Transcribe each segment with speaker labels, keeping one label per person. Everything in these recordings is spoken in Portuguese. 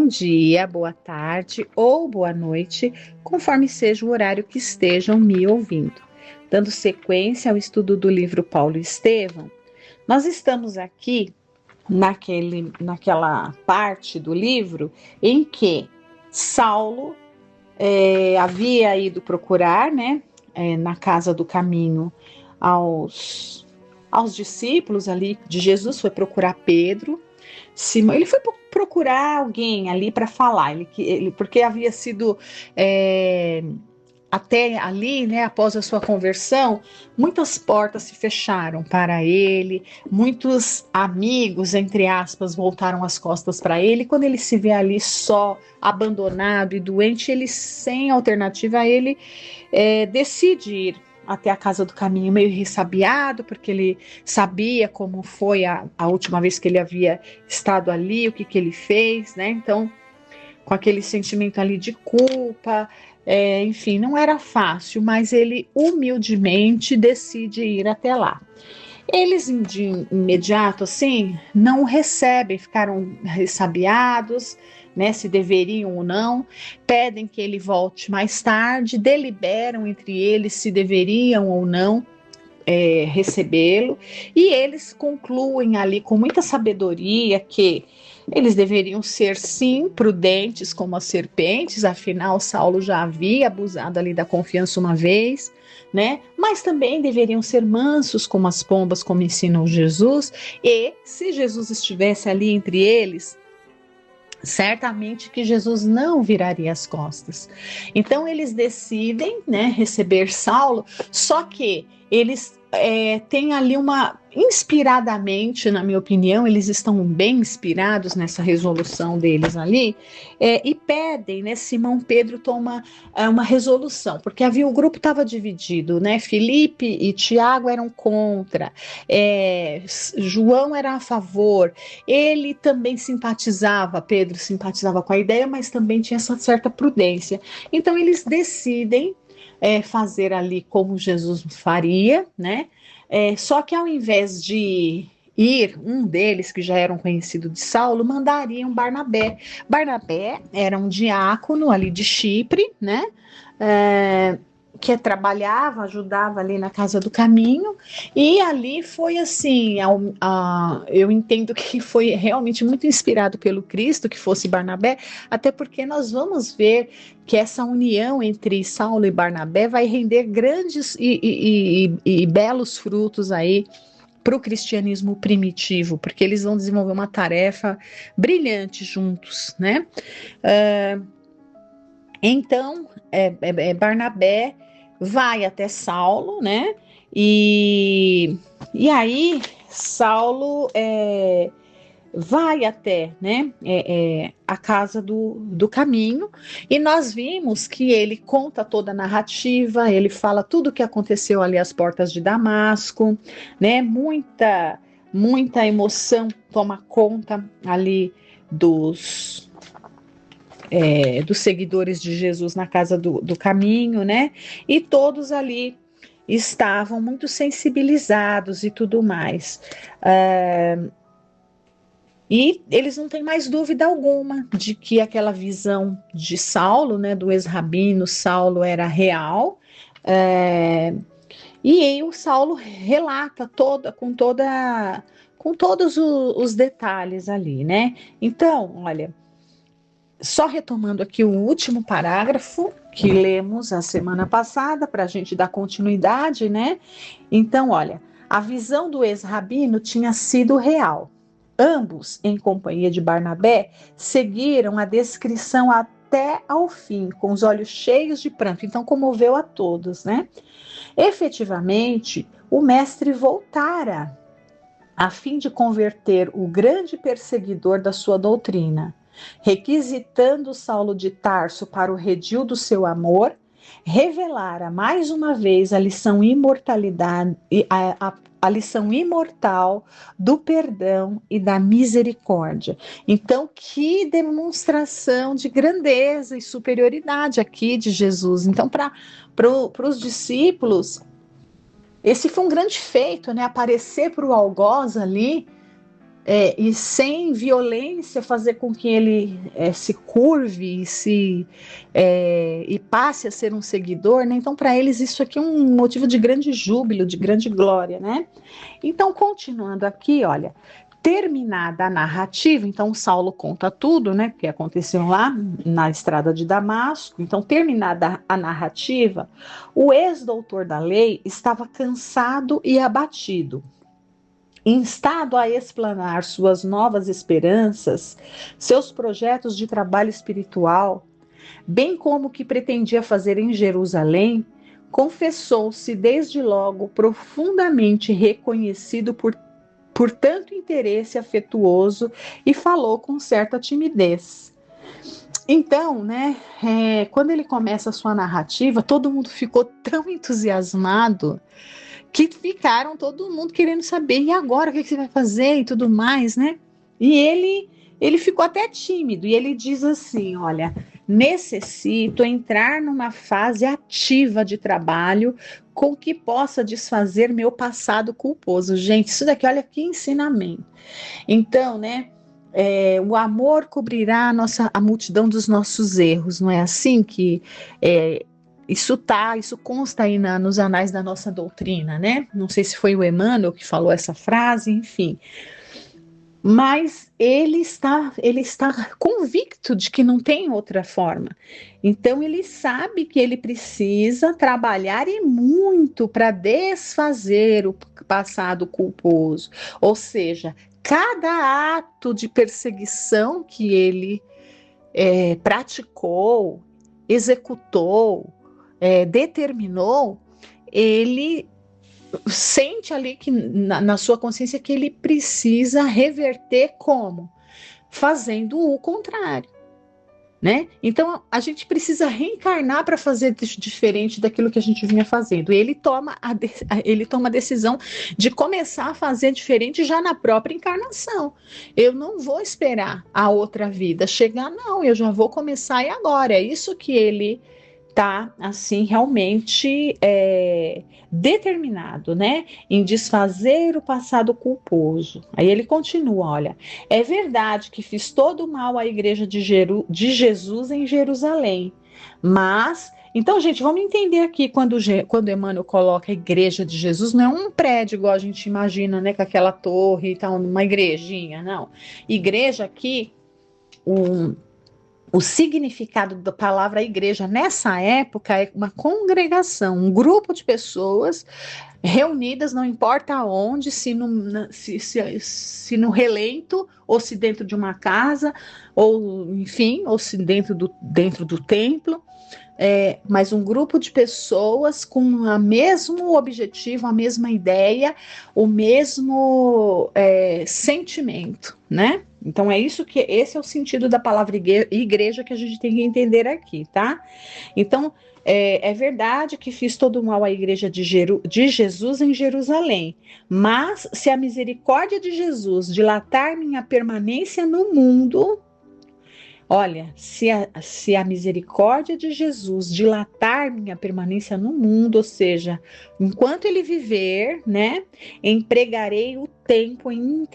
Speaker 1: bom dia, boa tarde ou boa noite, conforme seja o horário que estejam me ouvindo. Dando sequência ao estudo do livro Paulo e Estevão, nós estamos aqui naquela parte do livro em que Saulo havia ido procurar, né, na casa do caminho aos discípulos ali de Jesus, foi procurar Pedro. Simão, ele foi procurar alguém ali para falar, porque havia sido até ali, né, após a sua conversão, muitas portas se fecharam para ele, muitos amigos, entre aspas, voltaram as costas para ele. Quando ele se vê ali só, abandonado e doente, ele sem alternativa, ele decide ir até a casa do caminho meio ressabiado, porque ele sabia como foi a última vez que ele havia estado ali, o que ele fez, né? Então, com aquele sentimento ali de culpa, enfim, não era fácil, mas ele humildemente decide ir até lá. Eles de imediato, assim, não o recebem, ficaram ressabiados, né, se deveriam ou não, pedem que ele volte mais tarde, deliberam entre eles se deveriam ou não recebê-lo, e eles concluem ali com muita sabedoria que eles deveriam ser, sim, prudentes como as serpentes, afinal Saulo já havia abusado ali da confiança uma vez, né? Mas também deveriam ser mansos como as pombas, como ensinou Jesus, e se Jesus estivesse ali entre eles, certamente que Jesus não viraria as costas. Então eles decidem, né, receber Saulo, só que eles têm ali inspiradamente, na minha opinião, eles estão bem inspirados nessa resolução deles ali, e pedem, né, Simão Pedro toma uma resolução, porque o grupo estava dividido, né, Filipe e Tiago eram contra, João era a favor, ele também Pedro simpatizava com a ideia, mas também tinha essa certa prudência. Então eles decidem fazer ali como Jesus faria, né? Só que ao invés de ir, um deles, que já era um conhecido de Saulo, mandariam Barnabé. Barnabé era um diácono ali de Chipre, né? Que trabalhava, ajudava ali na Casa do Caminho, e ali foi assim, eu entendo que foi realmente muito inspirado pelo Cristo que fosse Barnabé, até porque nós vamos ver que essa união entre Saulo e Barnabé vai render grandes e belos frutos aí para o cristianismo primitivo, porque eles vão desenvolver uma tarefa brilhante juntos, né? Então, Barnabé vai até Saulo, né? E aí Saulo vai até, né, a casa do caminho, e nós vimos que ele conta toda a narrativa, ele fala tudo o que aconteceu ali às portas de Damasco, né? Muita emoção toma conta ali dos seguidores de Jesus na casa do caminho, né? E todos ali estavam muito sensibilizados e tudo mais. E eles não têm mais dúvida alguma de que aquela visão de Saulo, né, do ex-rabino Saulo, era real. E aí o Saulo relata com todos os detalhes ali, né? Então, olha, só retomando aqui o último parágrafo que lemos a semana passada, para a gente dar continuidade, né? Então, olha, a visão do ex-rabino tinha sido real. Ambos, em companhia de Barnabé, seguiram a descrição até ao fim, com os olhos cheios de pranto. Então, comoveu a todos, né? Efetivamente, o mestre voltara a fim de converter o grande perseguidor da sua doutrina, requisitando Saulo de Tarso para o redil do seu amor, revelara mais uma vez a lição a lição imortal do perdão e da misericórdia. Então, que demonstração de grandeza e superioridade aqui de Jesus. Então, para os discípulos, esse foi um grande feito, né? Aparecer para o algoz ali e sem violência fazer com que ele se curve e passe a ser um seguidor, né? Então, para eles, isso aqui é um motivo de grande júbilo, de grande glória, né? Então, continuando aqui, olha, terminada a narrativa, então Saulo conta tudo, né, que aconteceu lá na estrada de Damasco. Então, terminada a narrativa, o ex-doutor da lei estava cansado e abatido. Instado a explanar suas novas esperanças, seus projetos de trabalho espiritual, bem como o que pretendia fazer em Jerusalém, confessou-se desde logo profundamente reconhecido por tanto interesse afetuoso e falou com certa timidez. Então, né, quando ele começa a sua narrativa, todo mundo ficou tão entusiasmado que ficaram todo mundo querendo saber, e agora o que você vai fazer e tudo mais, né? E ele ficou até tímido, e ele diz assim, olha, necessito entrar numa fase ativa de trabalho com que possa desfazer meu passado culposo. Gente, isso daqui, olha que ensinamento. Então, né, o amor cobrirá a multidão dos nossos erros, não é assim que isso consta aí nos anais da nossa doutrina, né? Não sei se foi o Emmanuel que falou essa frase, enfim. Mas ele está convicto de que não tem outra forma. Então ele sabe que ele precisa trabalhar e muito para desfazer o passado culposo. Ou seja, cada ato de perseguição que ele praticou, executou, determinou, ele sente ali que na sua consciência que ele precisa reverter como? Fazendo o contrário, né? Então a gente precisa reencarnar para fazer diferente daquilo que a gente vinha fazendo. E ele toma a decisão de começar a fazer diferente já na própria encarnação. Eu não vou esperar a outra vida chegar, não, eu já vou começar e agora. É isso que ele tá assim realmente determinado, né, em desfazer o passado culposo. Aí ele continua, olha, é verdade que fiz todo o mal à igreja de Jesus em Jerusalém, mas então, gente, vamos entender aqui quando Emmanuel coloca a igreja de Jesus, não é um prédio igual a gente imagina, né, com aquela torre e tal, uma igrejinha, não. Igreja aqui, o significado da palavra igreja nessa época é uma congregação, um grupo de pessoas reunidas, não importa onde, se no relento, ou se dentro de uma casa, ou enfim, ou se dentro do templo, mas um grupo de pessoas com o mesmo objetivo, a mesma ideia, o mesmo sentimento, né? Então esse é o sentido da palavra igreja que a gente tem que entender aqui, tá? Então, é verdade que fiz todo o mal à igreja de Jesus em Jerusalém, mas se a misericórdia de Jesus dilatar minha permanência no mundo, olha, se a misericórdia de Jesus dilatar minha permanência no mundo, ou seja, enquanto ele viver, né, empregarei o tempo em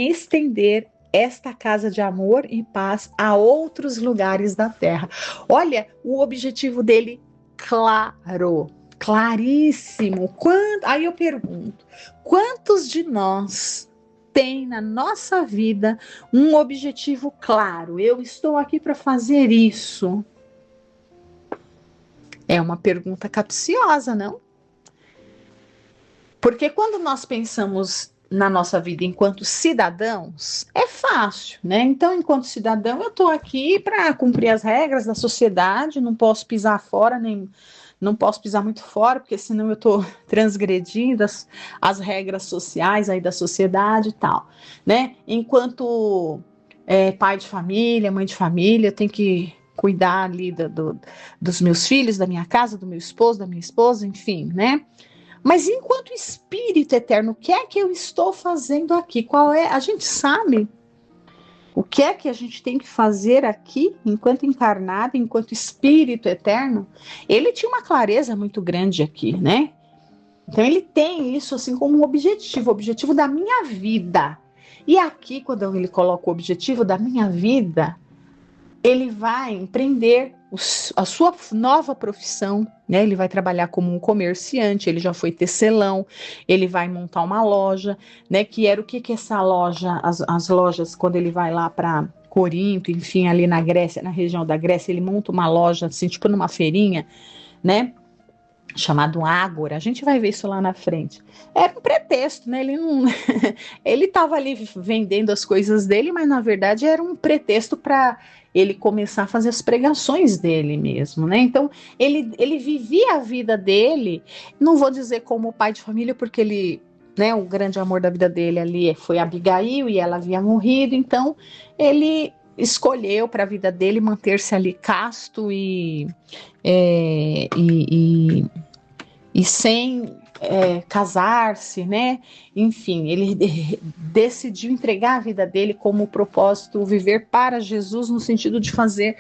Speaker 1: estender esta casa de amor e paz a outros lugares da terra. Olha, o objetivo dele claro, claríssimo. Aí eu pergunto, quantos de nós tem na nossa vida um objetivo claro? Eu estou aqui para fazer isso. É uma pergunta capciosa, não? Porque quando nós pensamos na nossa vida enquanto cidadãos, é fácil, né? Então, enquanto cidadão, eu estou aqui para cumprir as regras da sociedade, não posso pisar fora, nem não posso pisar muito fora, porque senão eu estou transgredindo as regras sociais aí da sociedade e tal, né? Enquanto pai de família, mãe de família, eu tenho que cuidar ali dos meus filhos, da minha casa, do meu esposo, da minha esposa, enfim, né? Mas enquanto espírito eterno, o que é que eu estou fazendo aqui? A gente sabe o que é que a gente tem que fazer aqui, enquanto encarnado, enquanto espírito eterno? Ele tinha uma clareza muito grande aqui, né? Então ele tem isso assim como um objetivo, o objetivo da minha vida. E aqui, quando ele coloca o objetivo da minha vida, ele vai empreender a sua nova profissão, né? Ele vai trabalhar como um comerciante, ele já foi tecelão, ele vai montar uma loja, né? Que era o que essa loja, as lojas, quando ele vai lá para Corinto, enfim, ali na Grécia, na região da Grécia, ele monta uma loja assim, tipo numa feirinha, né? Chamado Ágora, a gente vai ver isso lá na frente. Era um pretexto, né? Ele não, ele estava ali vendendo as coisas dele, mas na verdade era um pretexto para ele começar a fazer as pregações dele mesmo, né? Então ele vivia a vida dele, não vou dizer como pai de família, porque ele, né? O grande amor da vida dele ali foi Abigail e ela havia morrido, então ele escolheu para a vida dele manter-se ali casto é, e, e sem casar-se, né? Enfim, ele decidiu entregar a vida dele como propósito, viver para Jesus, no sentido de fazer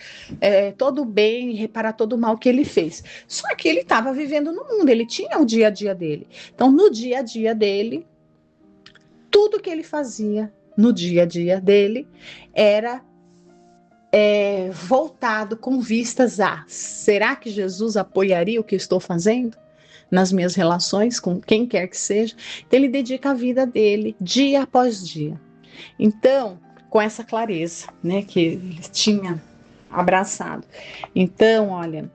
Speaker 1: todo o bem e reparar todo o mal que ele fez. Só que ele estava vivendo no mundo, ele tinha o dia a dia dele. Então, no dia a dia dele, tudo que ele fazia no dia a dia dele era voltado com vistas a: será que Jesus apoiaria o que eu estou fazendo nas minhas relações com quem quer que seja? Então ele dedica a vida dele dia após dia. Então, com essa clareza, né, que ele tinha abraçado. Então, olha,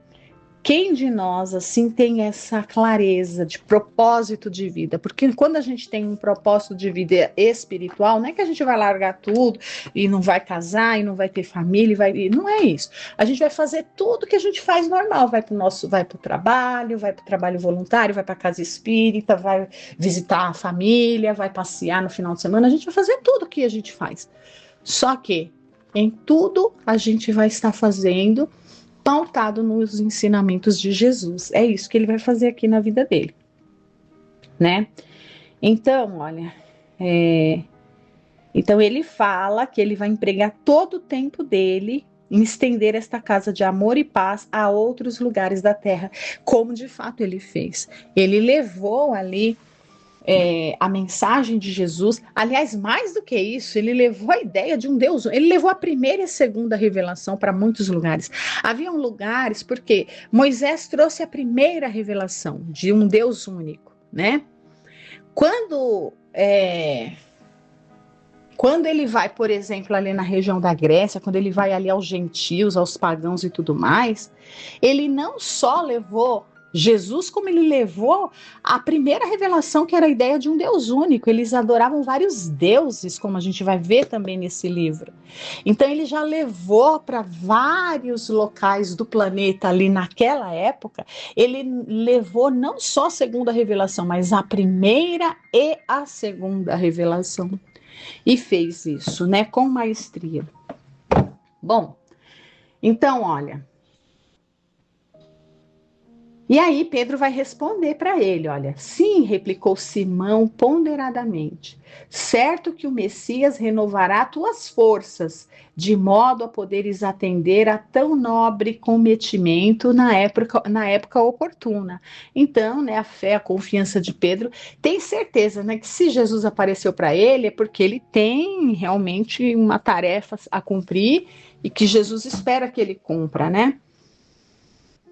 Speaker 1: quem de nós assim tem essa clareza de propósito de vida? Porque quando a gente tem um propósito de vida espiritual, não é que a gente vai largar tudo e não vai casar e não vai ter família, não é isso. A gente vai fazer tudo que a gente faz normal, vai para o trabalho voluntário, vai para a casa espírita, vai visitar a família, vai passear no final de semana, a gente vai fazer tudo que a gente faz. Só que em tudo a gente vai estar fazendo pautado nos ensinamentos de Jesus. É isso que ele vai fazer aqui na vida dele, né? Então, olha, então ele fala que ele vai empregar todo o tempo dele em estender esta casa de amor e paz a outros lugares da terra, como de fato ele fez. Ele levou ali a mensagem de Jesus. Aliás, mais do que isso, ele levou a ideia de um Deus, ele levou a primeira e a segunda revelação para muitos lugares. Haviam lugares porque Moisés trouxe a primeira revelação de um Deus único, né? Quando ele vai, por exemplo, ali na região da Grécia, quando ele vai ali aos gentios, aos pagãos e tudo mais, ele não só levou Jesus, como ele levou a primeira revelação, que era a ideia de um Deus único. Eles adoravam vários deuses, como a gente vai ver também nesse livro. Então ele já levou para vários locais do planeta ali naquela época. Ele levou não só a segunda revelação, mas a primeira e a segunda revelação. E fez isso, né, com maestria. Bom, então, olha. E aí Pedro vai responder para ele, olha: sim, replicou Simão ponderadamente, certo que o Messias renovará tuas forças, de modo a poderes atender a tão nobre cometimento na época oportuna. Então, né, a fé, a confiança de Pedro, tem certeza, né, que se Jesus apareceu para ele é porque ele tem realmente uma tarefa a cumprir e que Jesus espera que ele cumpra, né?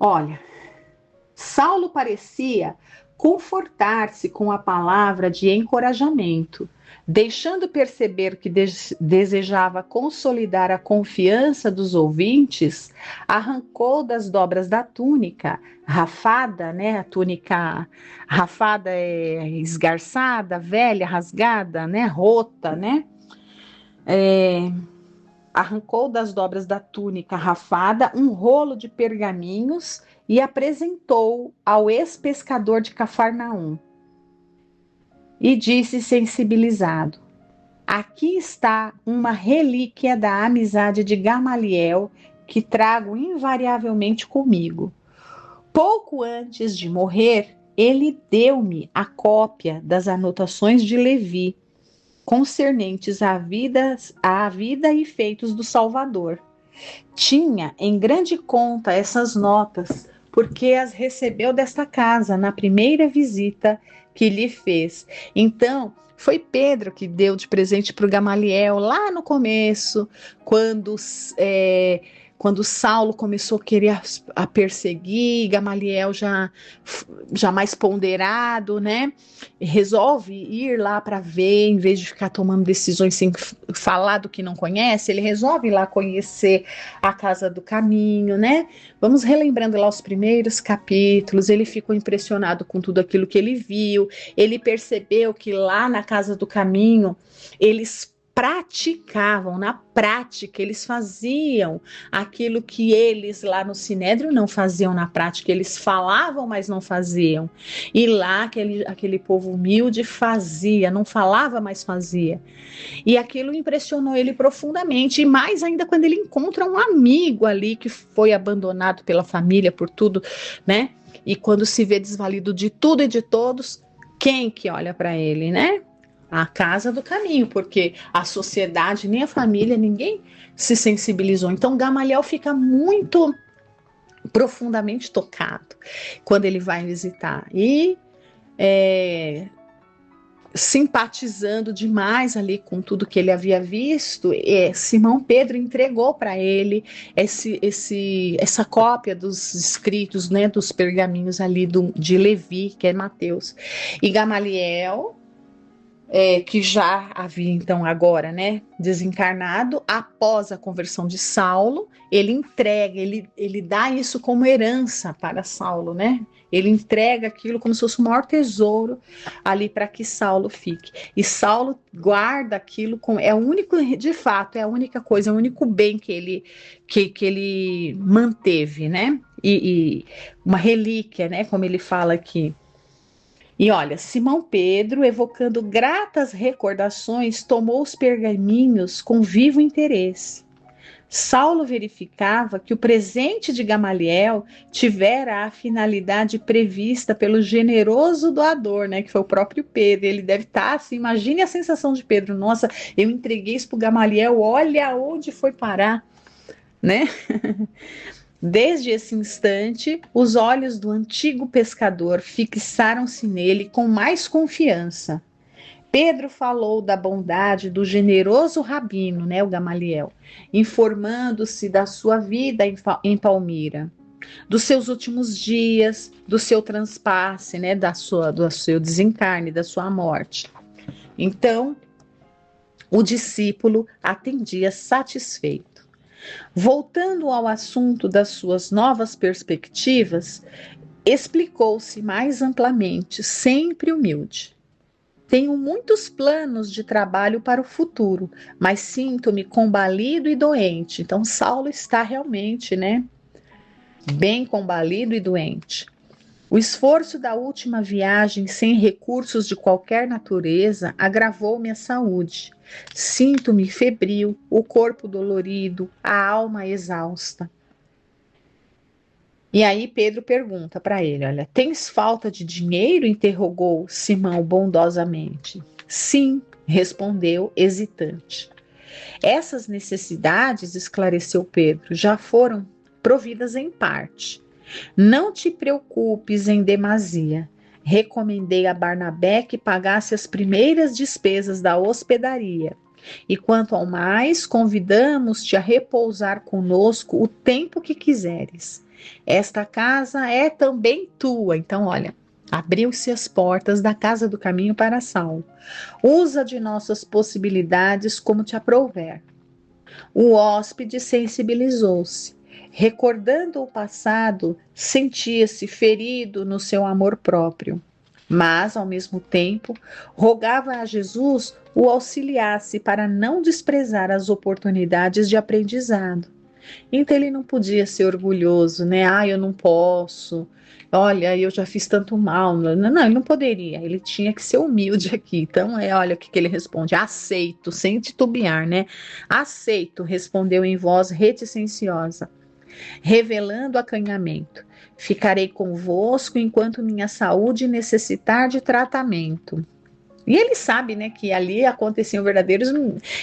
Speaker 1: Olha, Saulo parecia confortar-se com a palavra de encorajamento, deixando perceber que desejava consolidar a confiança dos ouvintes. Arrancou das dobras da túnica, rafada, né? A túnica rafada é esgarçada, velha, rasgada, né? Rota, né? Arrancou das dobras da túnica rafada um rolo de pergaminhos e apresentou ao ex-pescador de Cafarnaum. E disse sensibilizado: aqui está uma relíquia da amizade de Gamaliel que trago invariavelmente comigo. Pouco antes de morrer, ele deu-me a cópia das anotações de Levi, concernentes à vida e feitos do Salvador. Tinha em grande conta essas notas, porque as recebeu desta casa na primeira visita que lhe fez. Então, foi Pedro que deu de presente para o Gamaliel lá no começo, quando quando Saulo começou a querer a perseguir, Gamaliel já mais ponderado, né? Resolve ir lá para ver, em vez de ficar tomando decisões sem falar do que não conhece, ele resolve ir lá conhecer a Casa do Caminho, né? Vamos relembrando lá os primeiros capítulos, ele ficou impressionado com tudo aquilo que ele viu, ele percebeu que lá na Casa do Caminho, eles praticavam, na prática, eles faziam aquilo que eles lá no Sinédrio não faziam na prática, eles falavam, mas não faziam. E lá aquele povo humilde fazia, não falava, mas fazia. E aquilo impressionou ele profundamente, e mais ainda quando ele encontra um amigo ali que foi abandonado pela família por tudo, né? E quando se vê desvalido de tudo e de todos, quem que olha para ele, né? A Casa do Caminho, porque a sociedade, nem a família, ninguém se sensibilizou. Então Gamaliel fica muito profundamente tocado quando ele vai visitar e simpatizando demais ali com tudo que ele havia visto, Simão Pedro entregou para ele essa cópia dos escritos, né, dos pergaminhos ali de Levi, que é Mateus. E Gamaliel, que já havia então agora, né, desencarnado, após a conversão de Saulo, ele entrega, ele dá isso como herança para Saulo, né? Ele entrega aquilo como se fosse o maior tesouro ali para que Saulo fique. E Saulo guarda aquilo como é o único, de fato, é a única coisa, é o único bem que ele manteve, né? E uma relíquia, né? Como ele fala aqui. E olha, Simão Pedro, evocando gratas recordações, tomou os pergaminhos com vivo interesse. Saulo verificava que o presente de Gamaliel tivera a finalidade prevista pelo generoso doador, né, que foi o próprio Pedro. Ele deve estar assim, imagine a sensação de Pedro, nossa, eu entreguei isso para o Gamaliel, olha onde foi parar, né? Desde esse instante, os olhos do antigo pescador fixaram-se nele com mais confiança. Pedro falou da bondade do generoso rabino, né, o Gamaliel, informando-se da sua vida em Palmira, dos seus últimos dias, do seu transpasse, né, do seu desencarne, da sua morte. Então, o discípulo atendia satisfeito. Voltando ao assunto das suas novas perspectivas, explicou-se mais amplamente, sempre humilde. Tenho muitos planos de trabalho para o futuro, mas sinto-me combalido e doente. Então, Saulo está realmente, né, bem combalido e doente. O esforço da última viagem sem recursos de qualquer natureza agravou minha saúde. Sinto-me febril, o corpo dolorido, a alma exausta. E aí Pedro pergunta para ele, olha, tens falta de dinheiro? Interrogou Simão bondosamente. Sim, respondeu hesitante. Essas necessidades, esclareceu Pedro, já foram providas em parte. Não te preocupes em demasia. Recomendei a Barnabé que pagasse as primeiras despesas da hospedaria. E quanto ao mais, convidamos-te a repousar conosco o tempo que quiseres. Esta casa é também tua. Então, olha, abriu-se as portas da Casa do Caminho para Saulo. Usa de nossas possibilidades como te aprouver. O hóspede sensibilizou-se. Recordando o passado, sentia-se ferido no seu amor próprio, mas, ao mesmo tempo, rogava a Jesus o auxiliasse para não desprezar as oportunidades de aprendizado. Então ele não podia ser orgulhoso, né? Eu não posso. Olha, eu já fiz tanto mal. Não, ele não poderia. Ele tinha que ser humilde aqui. Então, olha o que ele responde. Aceito, sem titubear, né? Aceito, respondeu em voz reticenciosa, revelando acanhamento. Ficarei convosco enquanto minha saúde necessitar de tratamento. E ele sabe, né, que ali aconteciam verdadeiros,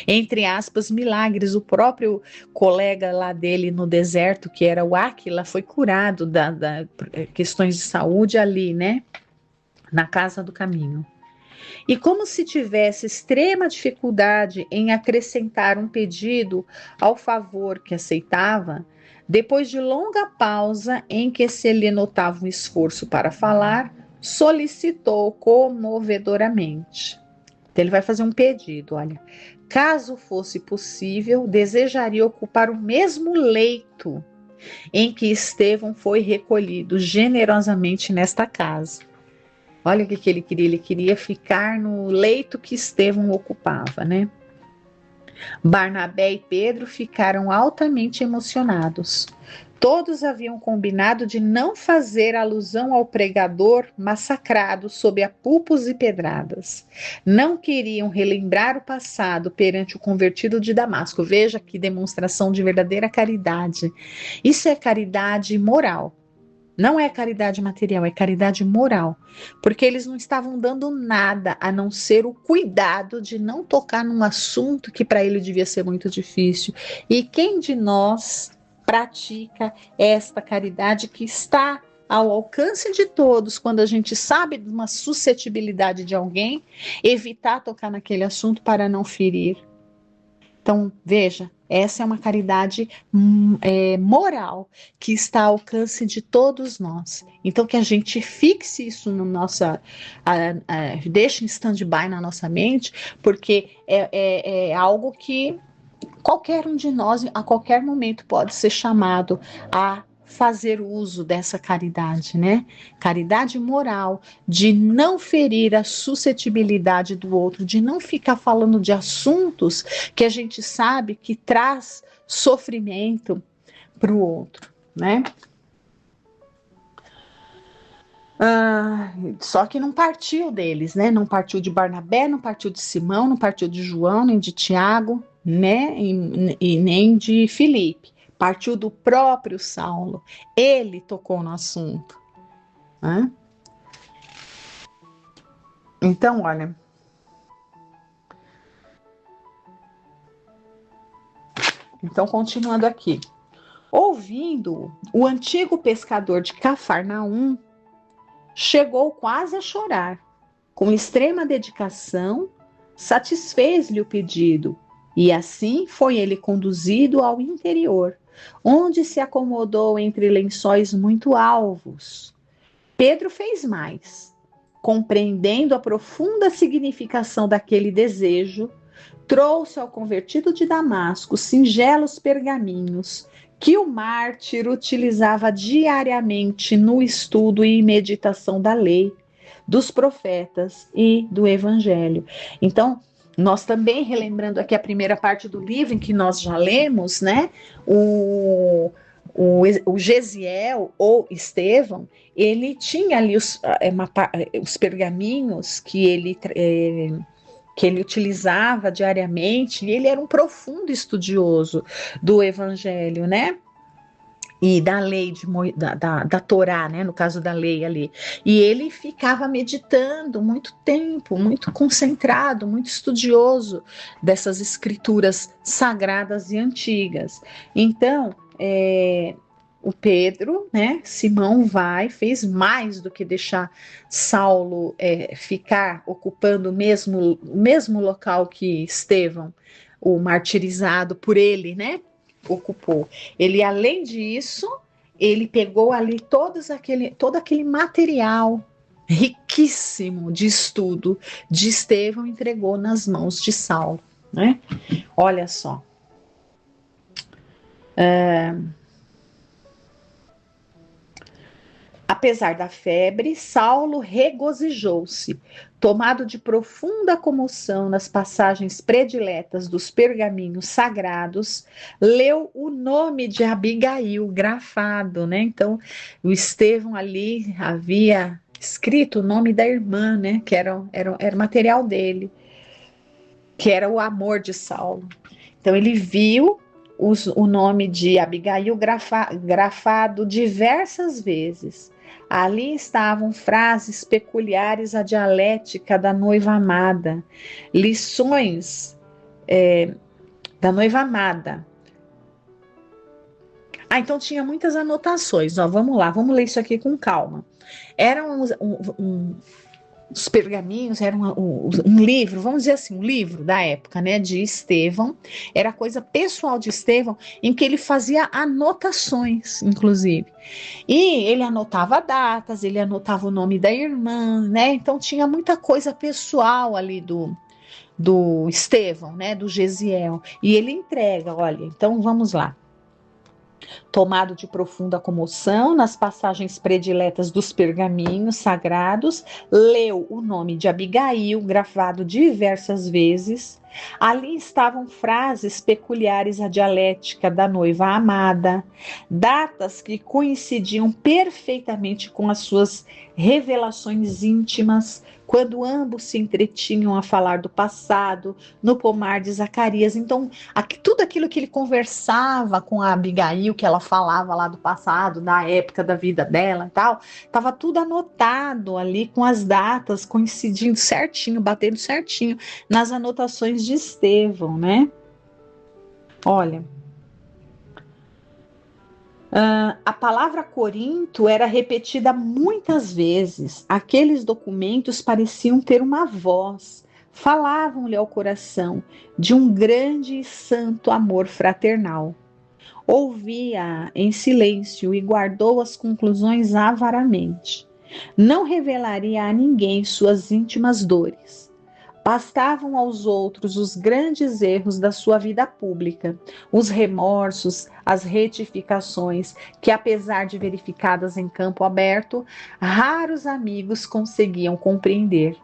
Speaker 1: entre aspas, milagres. O próprio colega lá dele no deserto, que era o Áquila, foi curado da questões de saúde ali, né, na casa do caminho. E como se tivesse extrema dificuldade em acrescentar um pedido ao favor que aceitava, depois de longa pausa em que se lhe notava um esforço para falar, solicitou comovedoramente. Então, ele vai fazer um pedido, olha. Caso fosse possível, desejaria ocupar o mesmo leito em que Estevão foi recolhido generosamente nesta casa. Olha o que ele queria ficar no leito que Estevão ocupava, né? Barnabé e Pedro ficaram altamente emocionados. Todos haviam combinado de não fazer alusão ao pregador massacrado sob apupos e pedradas. Não queriam relembrar o passado perante o convertido de Damasco. Veja que demonstração de verdadeira caridade. Isso é caridade moral. Não é caridade material, é caridade moral. Porque eles não estavam dando nada a não ser o cuidado de não tocar num assunto que para ele devia ser muito difícil. E quem de nós pratica esta caridade que está ao alcance de todos, quando a gente sabe de uma suscetibilidade de alguém, evitar tocar naquele assunto para não ferir? Então, veja, essa é uma caridade moral que está ao alcance de todos nós. Então, que a gente fixe isso no deixe em stand-by na nossa mente, porque é algo que qualquer um de nós, a qualquer momento, pode ser chamado a fazer uso dessa caridade, né? Caridade moral, de não ferir a suscetibilidade do outro, de não ficar falando de assuntos que a gente sabe que traz sofrimento para o outro, né? Só que não partiu deles, né? Não partiu de Barnabé, não partiu de Simão, não partiu de João, nem de Tiago, né? E nem de Filipe. Partiu do próprio Saulo. Ele tocou no assunto, né? Então, olha. Então, continuando aqui. Ouvindo, o antigo pescador de Cafarnaum chegou quase a chorar. Com extrema dedicação, satisfez-lhe o pedido, e assim foi ele conduzido ao interior, onde se acomodou entre lençóis muito alvos. Pedro fez mais. Compreendendo a profunda significação daquele desejo, trouxe ao convertido de Damasco singelos pergaminhos que o mártir utilizava diariamente no estudo e meditação da lei, dos profetas e do evangelho. Então, nós também, relembrando aqui a primeira parte do livro em que nós já lemos, né, o Gesiel ou Estevão, ele tinha ali os pergaminhos que ele utilizava diariamente, e ele era um profundo estudioso do evangelho, né? E da lei, da Torá, né? No caso da lei ali. E ele ficava meditando muito tempo, muito concentrado, muito estudioso dessas escrituras sagradas e antigas. Então, o Pedro, né? Simão fez mais do que deixar Saulo ficar ocupando o mesmo local que Estevão, o martirizado por ele, né? Ocupou. Ele, além disso, ele pegou ali todo aquele material riquíssimo de estudo de Estevão e entregou nas mãos de Saulo, né? Olha só. Apesar da febre, Saulo regozijou-se, tomado de profunda comoção nas passagens prediletas dos pergaminhos sagrados, leu o nome de Abigail grafado, né? Então, o Estevão ali havia escrito o nome da irmã, né? Que era material dele, que era o amor de Saulo. Então, ele viu o nome de Abigail grafado diversas vezes. Ali estavam frases peculiares à dialética da noiva amada, lições da noiva amada. Então tinha muitas anotações. Vamos lá, vamos ler isso aqui com calma. Eram Os pergaminhos eram um livro, vamos dizer assim, um livro da época, né, de Estevão. Era coisa pessoal de Estevão, em que ele fazia anotações, inclusive. E ele anotava datas, ele anotava o nome da irmã, né? Então tinha muita coisa pessoal ali do Estevão, né, do Gesiel. E ele entrega, olha, então vamos lá. Tomado de profunda comoção, nas passagens prediletas dos pergaminhos sagrados, leu o nome de Abigail, gravado diversas vezes. Ali estavam frases peculiares à dialética da noiva amada, datas que coincidiam perfeitamente com as suas revelações íntimas, quando ambos se entretinham a falar do passado, no pomar de Zacarias. Então, tudo aquilo que ele conversava com a Abigail, que ela falava lá do passado, da época da vida dela e tal, estava tudo anotado ali com as datas coincidindo certinho, batendo certinho nas anotações de Estevão, né? Olha, a palavra Corinto era repetida muitas vezes. Aqueles documentos pareciam ter uma voz, falavam-lhe ao coração de um grande e santo amor fraternal. Ouvia em silêncio e guardou as conclusões avaramente. Não revelaria a ninguém suas íntimas dores. Bastavam aos outros os grandes erros da sua vida pública, os remorsos, as retificações, que, apesar de verificadas em campo aberto, raros amigos conseguiam compreender.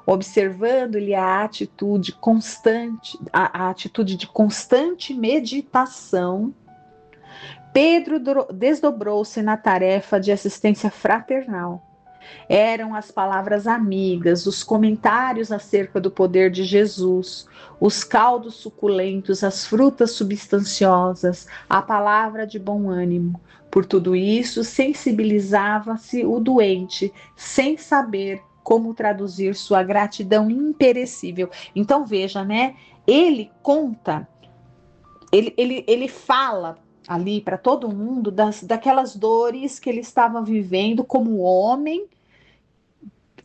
Speaker 1: Observando-lhe a atitude constante, a atitude de constante meditação, Pedro desdobrou-se na tarefa de assistência fraternal. Eram as palavras amigas, os comentários acerca do poder de Jesus, os caldos suculentos, as frutas substanciosas, a palavra de bom ânimo. Por tudo isso, sensibilizava-se o doente, sem saber como traduzir sua gratidão imperecível. Então, veja, né? Ele conta, ele fala ali para todo mundo daquelas dores que ele estava vivendo como homem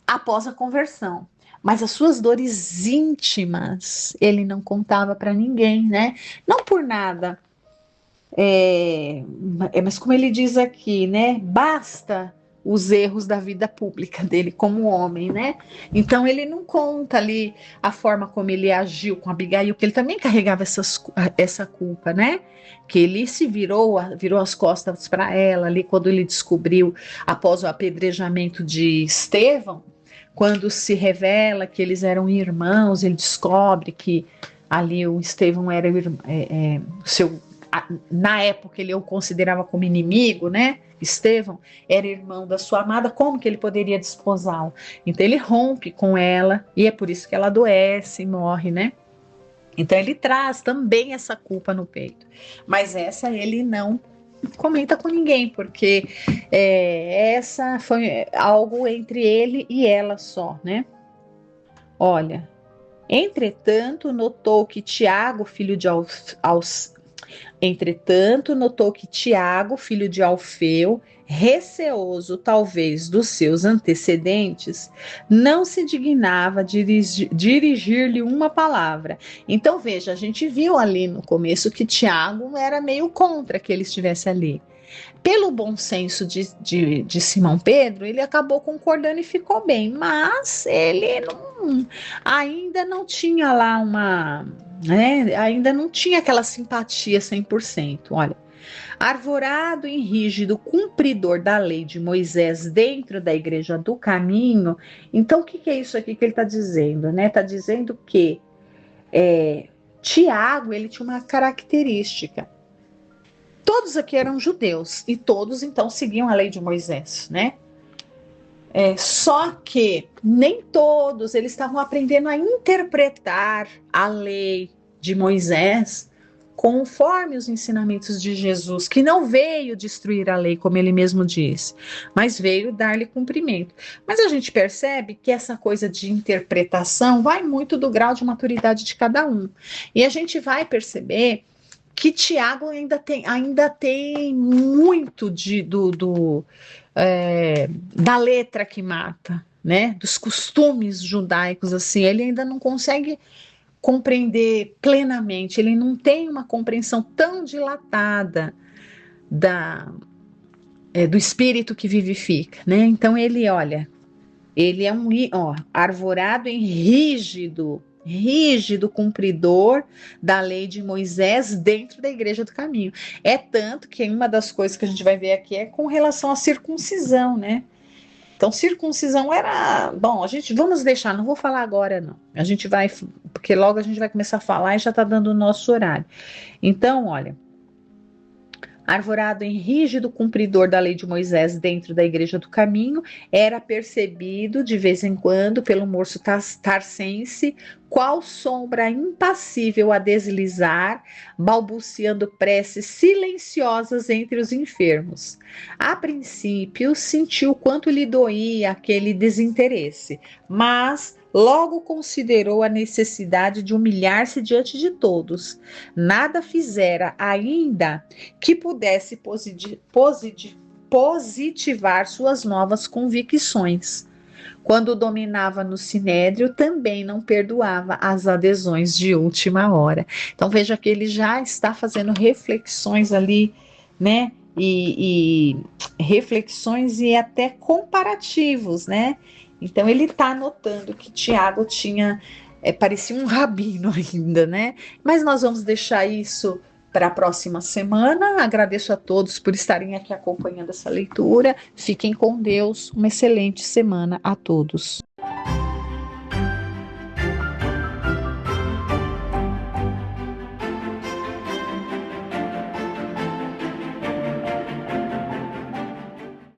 Speaker 1: após a conversão. Mas as suas dores íntimas ele não contava para ninguém, né? Não por nada. Mas como ele diz aqui, né? Basta os erros da vida pública dele como homem, né? Então ele não conta ali a forma como ele agiu com Abigail, que ele também carregava essa culpa, né? Que ele se virou as costas para ela ali quando ele descobriu, após o apedrejamento de Estevão, quando se revela que eles eram irmãos, ele descobre que ali o Estevão era seu, na época ele o considerava como inimigo, né? Estevão era irmão da sua amada, como que ele poderia desposá-lo? Então ele rompe com ela e é por isso que ela adoece e morre, né? Então ele traz também essa culpa no peito, mas essa ele não comenta com ninguém, porque essa foi algo entre ele e ela só, né? Olha, entretanto notou que Tiago, filho de Alfeu, receoso talvez dos seus antecedentes, não se dignava dirigir-lhe uma palavra. Então veja, a gente viu ali no começo que Tiago era meio contra que ele estivesse ali. Pelo bom senso de Simão Pedro, ele acabou concordando e ficou bem, mas ele ainda não tinha lá ainda não tinha aquela simpatia 100%. Olha, arvorado e rígido cumpridor da lei de Moisés dentro da igreja do caminho. Então, o que é isso aqui que ele está dizendo? Está dizendo que Tiago, ele tinha uma característica. Todos aqui eram judeus e todos, então, seguiam a lei de Moisés, né? Só que nem todos eles estavam aprendendo a interpretar a lei de Moisés conforme os ensinamentos de Jesus, que não veio destruir a lei, como ele mesmo disse, mas veio dar-lhe cumprimento. Mas a gente percebe que essa coisa de interpretação vai muito do grau de maturidade de cada um. E a gente vai perceber que Tiago ainda tem muito da letra que mata, né, dos costumes judaicos, assim, ele ainda não consegue compreender plenamente, ele não tem uma compreensão tão dilatada da, do espírito que vivifica, né? Então ele, olha, ele é um arvorado em rígido cumpridor da lei de Moisés dentro da igreja do caminho. É tanto que uma das coisas que a gente vai ver aqui é com relação à circuncisão, né? Então, circuncisão era. Bom, a gente vamos deixar, não vou falar agora, não. A gente vai, porque logo a gente vai começar a falar e já está dando o nosso horário. Então, olha, arvorado em rígido cumpridor da lei de Moisés dentro da igreja do caminho, era percebido de vez em quando pelo moço tarcense qual sombra impassível a deslizar, balbuciando preces silenciosas entre os enfermos. A princípio, sentiu quanto lhe doía aquele desinteresse, mas logo considerou a necessidade de humilhar-se diante de todos. Nada fizera ainda que pudesse positivar suas novas convicções. Quando dominava no sinédrio, também não perdoava as adesões de última hora. Então veja que ele já está fazendo reflexões ali, né? E reflexões e até comparativos, né? Então ele está notando que Tiago tinha, parecia um rabino ainda, né? Mas nós vamos deixar isso para a próxima semana. Agradeço a todos por estarem aqui acompanhando essa leitura. Fiquem com Deus. Uma excelente semana a todos.